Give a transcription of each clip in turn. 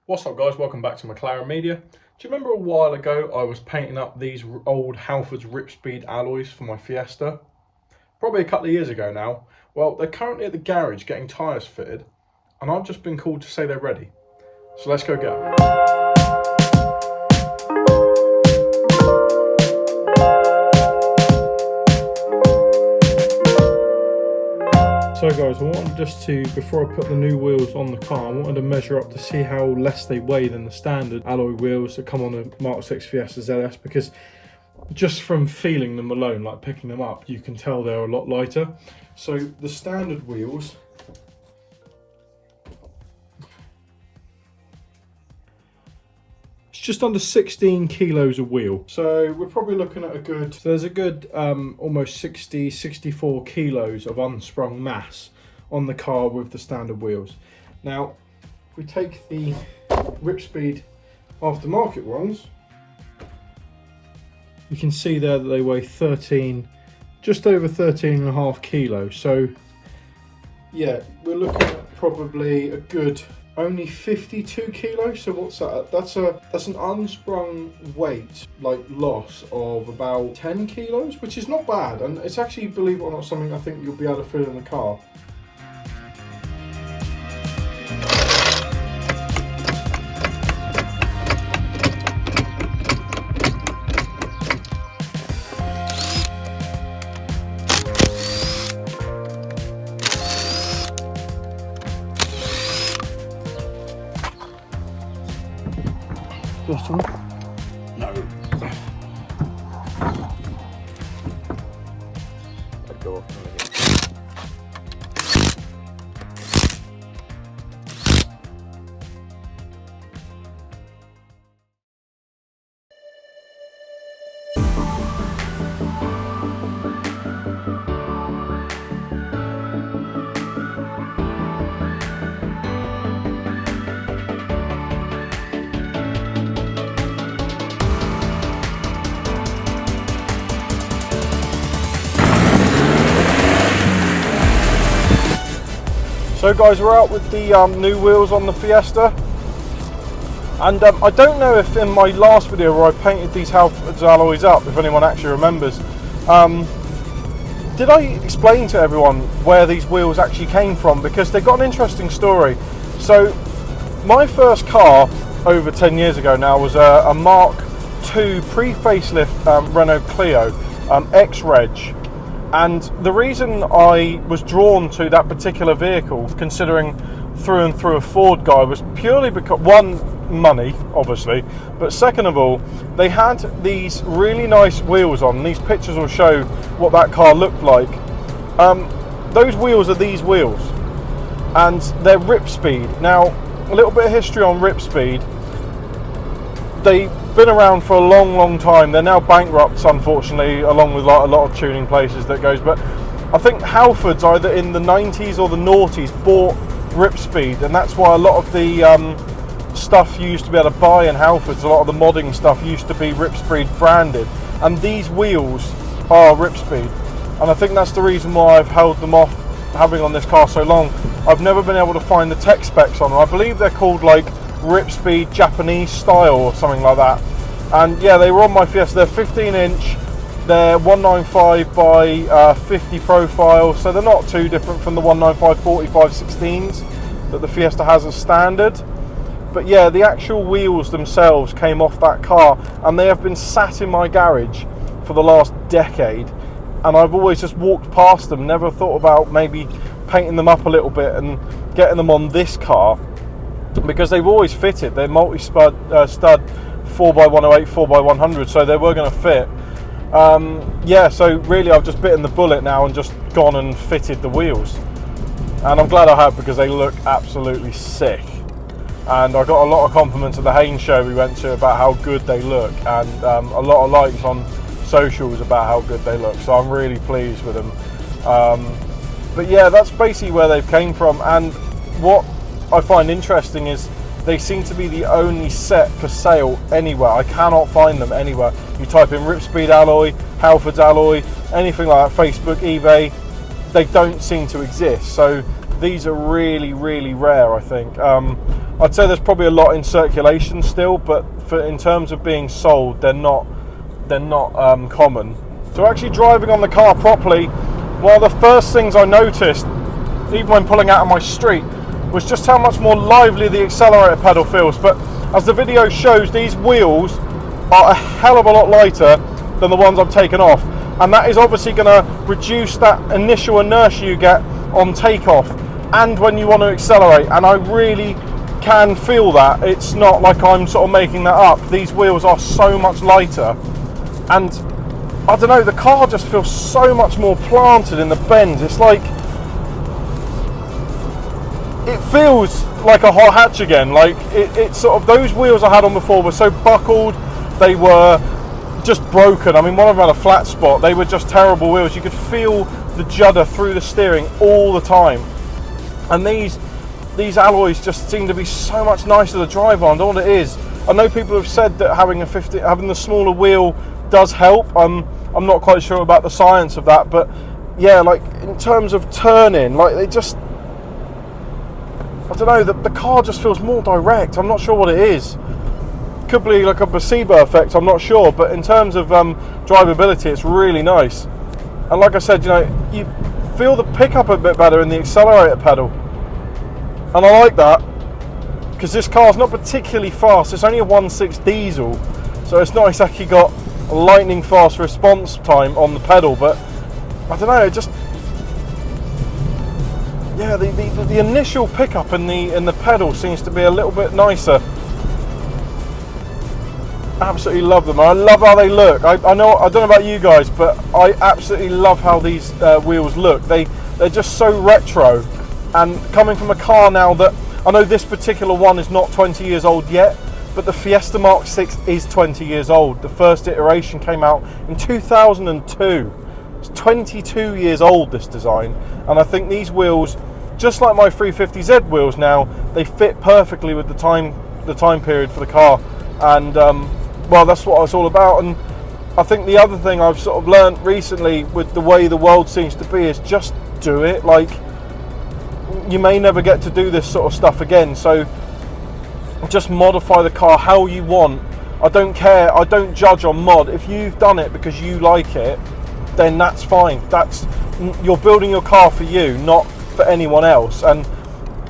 What's up guys, welcome back to McLaren Media. Do you remember a while ago I was painting up these old Halfords Ripspeed alloys for my Fiesta? Probably a couple of years ago now. Well, they're currently at the garage getting tyres fitted and I've just been called to say they're ready. So let's go get them. So guys, I wanted before I put the new wheels on the car, I wanted to measure up to see how less they weigh than the standard alloy wheels that come on a Mk6 Fiesta ZS, because just from feeling them alone, like picking them up, you can tell they're a lot lighter. So the standard wheels, it's just under 16 kilos a wheel. So we're probably looking at there's a good almost 64 kilos of unsprung mass on the car with the standard wheels. Now, if we take the Ripspeed aftermarket ones, you can see there that they weigh just over 13.5 kilos. So yeah, we're looking at probably a good only 52 kilos. So what's that? That's an unsprung weight loss of about 10 kilos, which is not bad, and it's actually, believe it or not, something I think you'll be able to fit in the car. First one? No. I'd go off. So guys, we're out with the new wheels on the Fiesta, and I don't know if in my last video where I painted these Halfords alloys up, if anyone actually remembers, did I explain to everyone where these wheels actually came from? Because they've got an interesting story. So my first car over 10 years ago now was a Mark II pre-facelift Renault Clio X-Reg. And the reason I was drawn to that particular vehicle, considering through and through a Ford guy, was purely because, one, money, obviously, but second of all, they had these really nice wheels on. These pictures will show what that car looked like. Those wheels are these wheels, and they're Ripspeed. Now, a little bit of history on Ripspeed. They've been around for a long time. They're now bankrupt, unfortunately, along with a lot of tuning places that goes, but I think Halfords either in the 90s or the noughties bought Ripspeed, and that's why a lot of the stuff you used to be able to buy in Halfords, a lot of the modding stuff used to be Ripspeed branded, and these wheels are Ripspeed, and I think that's the reason why I've held them off having on this car so long. I've never been able to find the tech specs on them. I believe they're called like Ripspeed Japanese style or something like that, and yeah, they were on my Fiesta. They're 15 inch, they're 195 by 50 profile, so they're not too different from the 195 45 16s that the Fiesta has as standard. But yeah, the actual wheels themselves came off that car, and they have been sat in my garage for the last decade, and I've always just walked past them, never thought about maybe painting them up a little bit and getting them on this car, because they've always fitted. They're multi-stud stud 4x108, 4x100, so they were going to fit. Yeah, so really I've just bitten the bullet now and just gone and fitted the wheels, and I'm glad I have, because they look absolutely sick. And I got a lot of compliments at the Haynes show we went to about how good they look, and a lot of likes on socials about how good they look, so I'm really pleased with them. But yeah, that's basically where they've came from, and what I find interesting is they seem to be the only set for sale anywhere. I cannot find them anywhere. You type in Ripspeed alloy, Halfords alloy, anything like that, Facebook, eBay, they don't seem to exist. So these are really rare, I think. I'd say there's probably a lot in circulation still, but in terms of being sold, they're not common. So actually driving on the car properly, one of the first things I noticed, even when pulling out of my street, was just how much more lively the accelerator pedal feels. But as the video shows, these wheels are a hell of a lot lighter than the ones I've taken off, and that is obviously going to reduce that initial inertia you get on takeoff and when you want to accelerate, and I really can feel that. It's not like I'm sort of making that up. These wheels are so much lighter, and I don't know, the car just feels so much more planted in the bends. It's like, it feels like a hot hatch again. Like it's sort of, those wheels I had on before were so buckled, they were just broken. I mean, one of them had a flat spot. They were just terrible wheels. You could feel the judder through the steering all the time. And these alloys just seem to be so much nicer to drive on. All it is, I know people have said that having the smaller wheel does help. I'm not quite sure about the science of that, but yeah, like in terms of turning, like they just, I don't know, the car just feels more direct. I'm not sure what it is. Could be like a placebo effect, I'm not sure, but in terms of drivability, it's really nice. And like I said, you know, you feel the pickup a bit better in the accelerator pedal, and I like that because this car's not particularly fast. It's only a 1.6 diesel, so it's not exactly got a lightning fast response time on the pedal, but I don't know, it just, yeah, the initial pickup in the pedal seems to be a little bit nicer. Absolutely love them. I love how they look. I don't know about you guys, but I absolutely love how these wheels look. They're just so retro, and coming from a car now that, I know this particular one is not 20 years old yet, but the Fiesta Mk6 is 20 years old. The first iteration came out in 2002. It's 22 years old, this design, and I think these wheels, just like my 350Z wheels now, they fit perfectly with the time period for the car. And well, that's what it's all about. And I think the other thing I've sort of learned recently with the way the world seems to be is just do it. Like, you may never get to do this sort of stuff again, so just modify the car how you want. I don't care, I don't judge on mod. If you've done it because you like it, then that's fine. You're building your car for you, not for anyone else. And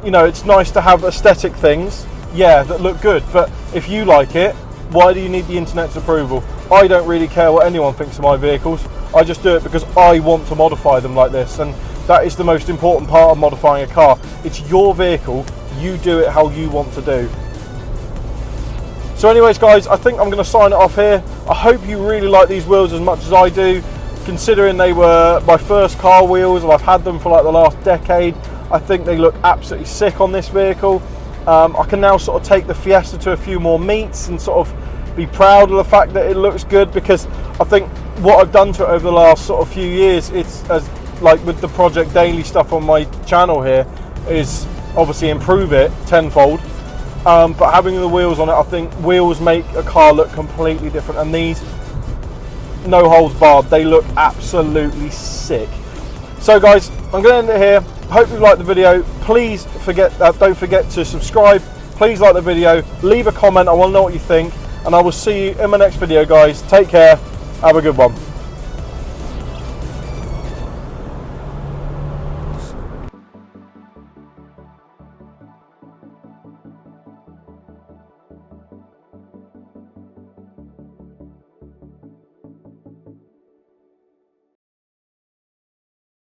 you know, it's nice to have aesthetic things, yeah, that look good, but if you like it, why do you need the internet's approval? I don't really care what anyone thinks of my vehicles. I just do it because I want to modify them like this, and that is the most important part of modifying a car. It's your vehicle, you do it how you want to do. So anyways guys, I think I'm going to sign it off here. I hope you really like these wheels as much as I do, considering they were my first car wheels and I've had them for like the last decade. I think they look absolutely sick on this vehicle. I can now sort of take the Fiesta to a few more meets and sort of be proud of the fact that it looks good, because I think what I've done to it over the last sort of few years, it's as like with the Project Daily stuff on my channel here, is obviously improve it tenfold. But having the wheels on it, I think wheels make a car look completely different, and these, no holds barred, they look absolutely sick. So guys, I'm going to end it here. Hope you liked the video. Please don't forget to subscribe. Please like the video, leave a comment. I want to know what you think, and I will see you in my next video guys. Take care, have a good one.